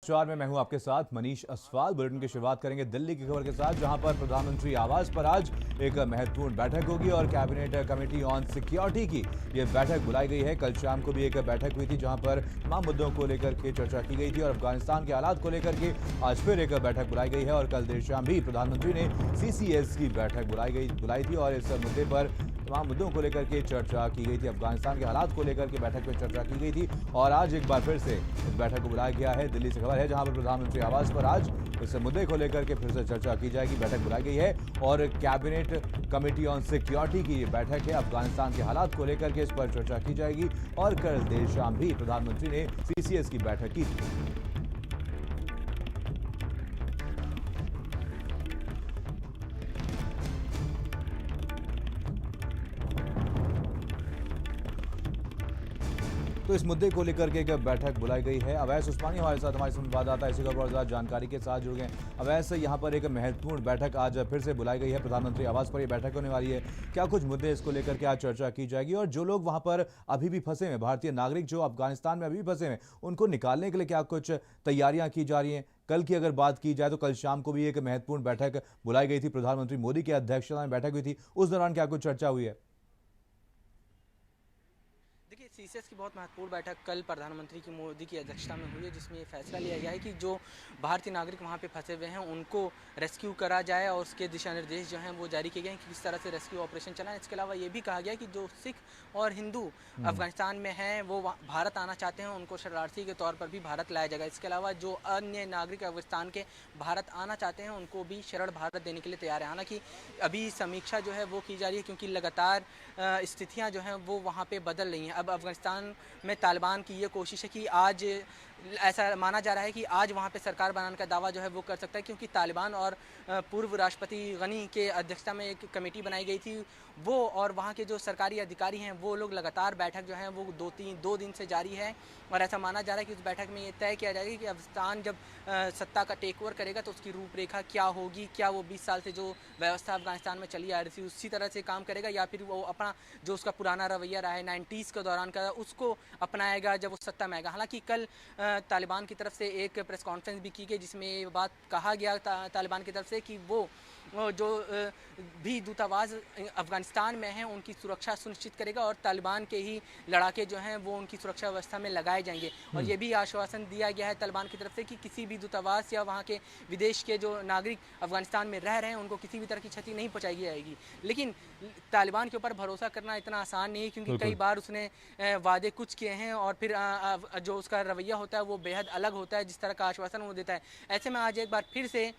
नमस्कार, मैं हूं आपके साथ मनीष असवाल। बुलेटिन की शुरुआत करेंगे दिल्ली की खबर के साथ, जहां पर प्रधानमंत्री आवास पर आज एक महत्वपूर्ण बैठक होगी और कैबिनेट कमेटी ऑन सिक्योरिटी की यह बैठक बुलाई गई है। कल शाम को भी एक बैठक हुई थी, जहां पर तमाम मुद्दों को लेकर के चर्चा की गई थी और अफगानिस्तान के हालात को लेकर के आज फिर एक बैठक बुलाई गई है। और कल देर शाम भी प्रधानमंत्री ने CCS की बैठक बुलाई थी और इस मुद्दे पर तमाम मुद्दों को लेकर के चर्चा की गई थी। अफगानिस्तान के हालात को लेकर के बैठक में चर्चा की गई थी और आज एक बार फिर से इस बैठक को बुलाया गया है। दिल्ली से खबर है, जहां पर प्रधानमंत्री आवास पर आज इस मुद्दे को लेकर के फिर से चर्चा की जाएगी। बैठक बुलाई गई है और कैबिनेट कमेटी ऑन सिक्योरिटी की बैठक है। अफगानिस्तान के हालात को लेकर के इस पर चर्चा की जाएगी और कल देर शाम भी प्रधानमंत्री ने CCS की बैठक की थी। तो इस मुद्दे को लेकर के एक बैठक बुलाई गई है। अवैस उस्मानी हमारे साथ, हमारे संवाददाता इसी खबर और ज़्यादा जानकारी के साथ जुड़ गए। अवैस, यहाँ पर एक महत्वपूर्ण बैठक आज फिर से बुलाई गई है, प्रधानमंत्री आवास पर यह बैठक होने वाली है। क्या कुछ मुद्दे इसको लेकर के आज चर्चा की जाएगी और जो लोग वहाँ पर अभी भी फंसे हैं, भारतीय नागरिक जो अफगानिस्तान में अभी भी फंसे हैं, उनको निकालने के लिए क्या कुछ तैयारियां की जा रही हैं? कल की अगर बात की जाए तो कल शाम को भी एक महत्वपूर्ण बैठक बुलाई गई थी, प्रधानमंत्री मोदी की अध्यक्षता में बैठक हुई थी। उस दौरान क्या कुछ चर्चा हुई है? देखिए, CCS की बहुत महत्वपूर्ण बैठक कल प्रधानमंत्री की मोदी की अध्यक्षता में हुई है, जिसमें ये फैसला लिया गया है कि जो भारतीय नागरिक वहाँ पे फंसे हुए हैं उनको रेस्क्यू करा जाए और उसके दिशा निर्देश जो हैं वो जारी किए गए हैं कि किस तरह से रेस्क्यू ऑपरेशन चलाएं। इसके अलावा ये भी कहा गया है कि जो सिख और हिंदू अफगानिस्तान में हैं वो भारत आना चाहते हैं, उनको शरणार्थी के तौर पर भी भारत लाया जाएगा। इसके अलावा जो अन्य नागरिक अफगानिस्तान के भारत आना चाहते हैं उनको भी शरण भारत देने के लिए तैयार है। हालांकि अभी समीक्षा जो है वो की जा रही है, क्योंकि लगातार स्थितियाँ जो हैं वो वहाँ पर बदल रही हैं। अब अफगानिस्तान में तालिबान की ये कोशिश है कि आज ऐसा माना जा रहा है कि आज वहाँ पे सरकार बनाने का दावा जो है वो कर सकता है, क्योंकि तालिबान और पूर्व राष्ट्रपति गनी के अध्यक्षता में एक कमेटी बनाई गई थी, वो और वहाँ के जो सरकारी अधिकारी हैं वो लोग लगातार बैठक जो है वो दो दिन से जारी है। और ऐसा माना जा रहा है कि उस बैठक में ये तय किया जाएगा कि अफगानिस्तान जब सत्ता का टेक ओवर करेगा तो उसकी रूपरेखा क्या होगी, क्या वो 20 साल से जो व्यवस्था अफगानिस्तान में चली आ रही थी उसी तरह से काम करेगा, या फिर वो अपना जो उसका पुराना रवैया रहा है 90s के दौरान का उसको अपनाएगा जब वो सत्ता में आएगा। हालांकि कल तालिबान की तरफ से एक प्रेस कॉन्फ्रेंस भी की गई, जिसमें ये बात कहा गया तालिबान की तरफ से कि वो जो भी दूतावास अफगानिस्तान में हैं उनकी सुरक्षा सुनिश्चित करेगा और तालिबान के ही लड़ाके जो हैं वो उनकी सुरक्षा व्यवस्था में लगाए जाएंगे। और ये भी आश्वासन दिया गया है तालिबान की तरफ से कि किसी भी दूतावास या वहाँ के विदेश के जो नागरिक अफगानिस्तान में रह रहे हैं उनको किसी भी तरह की क्षति नहीं पहुँचाई जाएगी। लेकिन तालिबान के ऊपर भरोसा करना इतना आसान नहीं है, क्योंकि कई बार उसने वादे कुछ किए हैं और फिर जो उसका रवैया होता है वो बेहद अलग होता है, जिस तरह का आश्वासन वो देता है। ऐसे में आज एक बार फिर से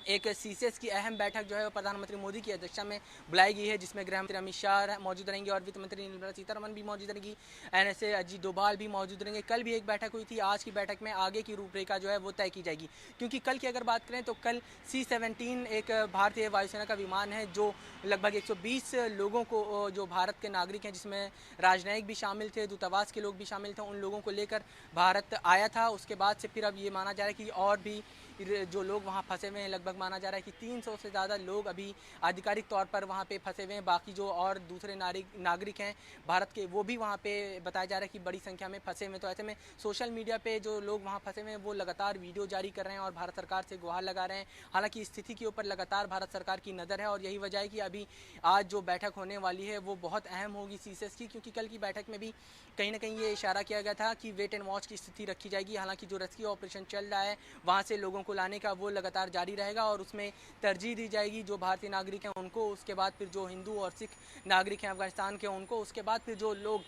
एक CCS की अहम बैठक जो है प्रधानमंत्री मोदी की अध्यक्षता में बुलाई गई है, जिसमें गृह मंत्री अमित शाह मौजूद रहेंगे और वित्त मंत्री निर्मला सीतारमण भी मौजूद रहेंगी, NSA अजीत डोभाल भी मौजूद रहेंगे। कल भी एक बैठक हुई थी, आज की बैठक में आगे की रूपरेखा जो है वो तय की जाएगी। क्योंकि कल की अगर बात करें तो कल C-17 एक भारतीय वायुसेना का विमान है जो लगभग 120 लोगों को, जो भारत के नागरिक हैं जिसमें राजनयिक भी शामिल थे, दूतावास के लोग भी शामिल थे, उन लोगों को लेकर भारत आया था। उसके बाद से फिर अब ये माना जा रहा है कि और भी जो लोग वहाँ फंसे हुए हैं, लगभग माना जा रहा है कि 300 से ज़्यादा लोग अभी आधिकारिक तौर पर वहाँ पे फंसे हुए हैं। बाकी जो और दूसरे नागरिक हैं भारत के, वो भी वहाँ पे बताया जा रहा है कि बड़ी संख्या में फंसे हुए हैं। तो ऐसे में सोशल मीडिया पे जो लोग वहाँ फंसे हुए हैं वो लगातार वीडियो जारी कर रहे हैं और भारत सरकार से गुहार लगा रहे हैं। हालांकि स्थिति के ऊपर लगातार भारत सरकार की नज़र है और यही वजह है कि अभी आज जो बैठक होने वाली है वो बहुत अहम होगी CCS की, क्योंकि कल की बैठक में भी कहीं ना कहीं ये इशारा किया गया था कि वेट एंड वॉच की स्थिति रखी जाएगी। हालांकि जो रेस्क्यू ऑपरेशन चल रहा है वहाँ से लोगों को लाने का वो लगातार जारी रहेगा और उसमें तरजीह दी जाएगी जो भारतीय नागरिक हैं उनको, उसके बाद फिर जो हिंदू और सिख नागरिक हैं अफगानिस्तान के उनको, उसके बाद फिर जो लोग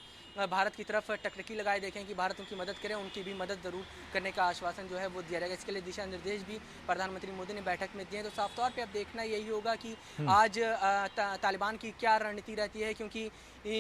भारत की तरफ टकटकी लगाए देखें कि भारत उनकी मदद करे, उनकी भी मदद ज़रूर करने का आश्वासन जो है वो दिया जाएगा। इसके लिए दिशा निर्देश भी प्रधानमंत्री मोदी ने बैठक में दिए। तो साफ तौर पे अब देखना यही होगा कि आज तालिबान की क्या रणनीति रहती है, क्योंकि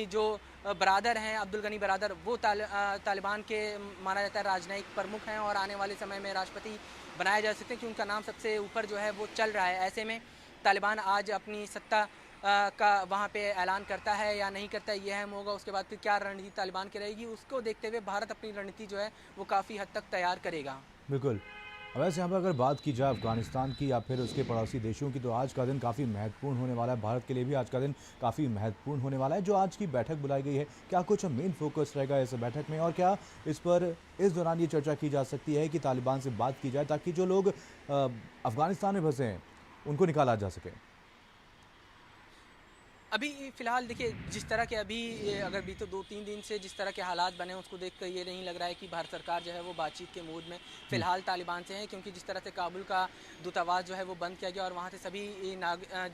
जो बरादर हैं अब्दुल गनी बरादर, वो तालिबान के माना जाता है राजनयिक प्रमुख हैं और आने वाले समय में राष्ट्रपति बनाया जा सकते हैं, कि उनका नाम सबसे ऊपर जो है वो चल रहा है। ऐसे में तालिबान आज अपनी सत्ता का वहाँ पे ऐलान करता है या नहीं करता है, ये अहम होगा। उसके बाद फिर क्या रणनीति तालिबान की रहेगी, उसको देखते हुए भारत अपनी रणनीति जो है वो काफ़ी हद तक तैयार करेगा। बिल्कुल। वैसे यहाँ पर अगर बात की जाए अफगानिस्तान की या फिर उसके पड़ोसी देशों की, तो आज का दिन काफ़ी महत्वपूर्ण होने वाला है। भारत के लिए भी आज का दिन काफ़ी महत्वपूर्ण होने वाला है। जो आज की बैठक बुलाई गई है, क्या कुछ मेन फोकस रहेगा इस बैठक में, और क्या इस पर इस दौरान ये चर्चा की जा सकती है कि तालिबान से बात की जाए ताकि जो लोग अफगानिस्तान में फंसे हैं उनको निकाला जा सके? अभी फ़िलहाल देखिए, जिस तरह के अभी अगर बीते 2-3 दिन से जिस तरह के हालात बने हैं, उसको देखकर ये नहीं लग रहा है कि भारत सरकार जो है वो बातचीत के मूड में फ़िलहाल तालिबान से है, क्योंकि जिस तरह से काबुल का दूतावास जो है वो बंद किया गया और वहाँ से सभी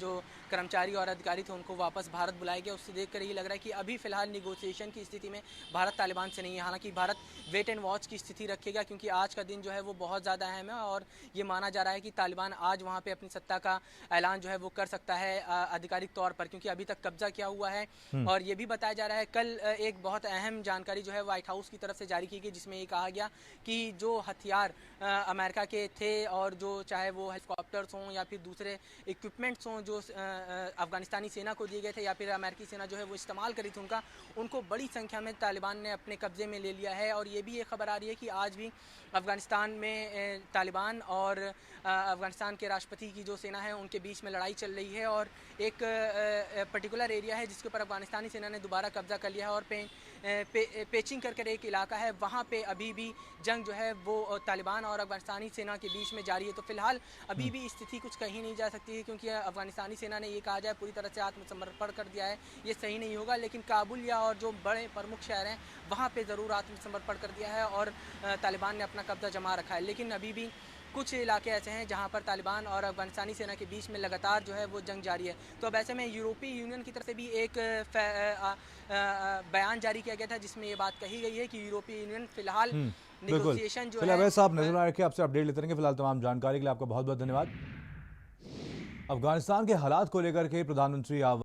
जो कर्मचारी और अधिकारी थे उनको वापस भारत बुलाया गया, उससे देखकर ये लग रहा है कि अभी फ़िलहाल निगोसिएशन की स्थिति में भारत तालिबान से नहीं है। हालाँकि भारत वेट एंड वॉच की स्थिति रखेगा, क्योंकि आज का दिन जो है वो बहुत ज़्यादा अहम है और ये माना जा रहा है कि तालिबान आज वहाँ पे अपनी सत्ता का ऐलान जो है वो कर सकता है आधिकारिक तौर पर, क्योंकि अभी तक कब्जा किया हुआ है। और ये भी बताया जा रहा है, कल एक बहुत अहम जानकारी जो है व्हाइट हाउस की तरफ से जारी की गई, जिसमें ये कहा गया कि जो हथियार अमेरिका के थे और जो चाहे वो हेलीकॉप्टर्स हों या फिर दूसरे इक्विपमेंट्स हों जो अफगानिस्तानी सेना को दिए गए थे या फिर अमेरिकी सेना जो है वो इस्तेमाल करी थी उनको बड़ी संख्या में तालिबान ने अपने कब्जे में ले लिया है। और ये भी एक खबर आ रही है कि आज भी अफगानिस्तान में तालिबान और अफगानिस्तान के राष्ट्रपति की जो सेना है उनके बीच में लड़ाई चल रही है और एक पर्टिकुलर एरिया है जिसके ऊपर अफगानिस्तानी सेना ने दोबारा कब्जा कर लिया है और पेचिंग करके एक इलाका है, वहाँ पे अभी भी जंग जो है वो तालिबान और अफगानिस्तानी सेना के बीच में जारी है। तो फिलहाल अभी भी स्थिति कुछ कहीं नहीं जा सकती है, क्योंकि अफगानिस्तानी सेना ने ये कहा जाए पूरी तरह से आत्मसमर्पण कर दिया है, ये सही नहीं होगा। लेकिन काबुल या और जो बड़े प्रमुख शहर हैं वहाँ पे ज़रूर आत्मसमर्पण कर दिया है और तालिबान ने अपना कब्जा जमा रखा है। लेकिन अभी भी कुछ इलाके ऐसे हैं जहां पर तालिबान और अफगानिस्तानी सेना के बीच में लगातार जो है वो जंग जारी है। तो अब ऐसे में यूरोपीय यूनियन की तरफ से भी एक बयान जारी किया गया था जिसमें ये बात कही गई है कि यूरोपीय यूनियन फिलहाल बिल्कुल। निगोसिएशन जो फिलहाल है वैसे आप नजर रखे, आपसे अपडेट लेते रहेंगे। फिलहाल तमाम जानकारी के लिए आपका बहुत बहुत धन्यवाद। अफगानिस्तान के हालात को लेकर के प्रधानमंत्री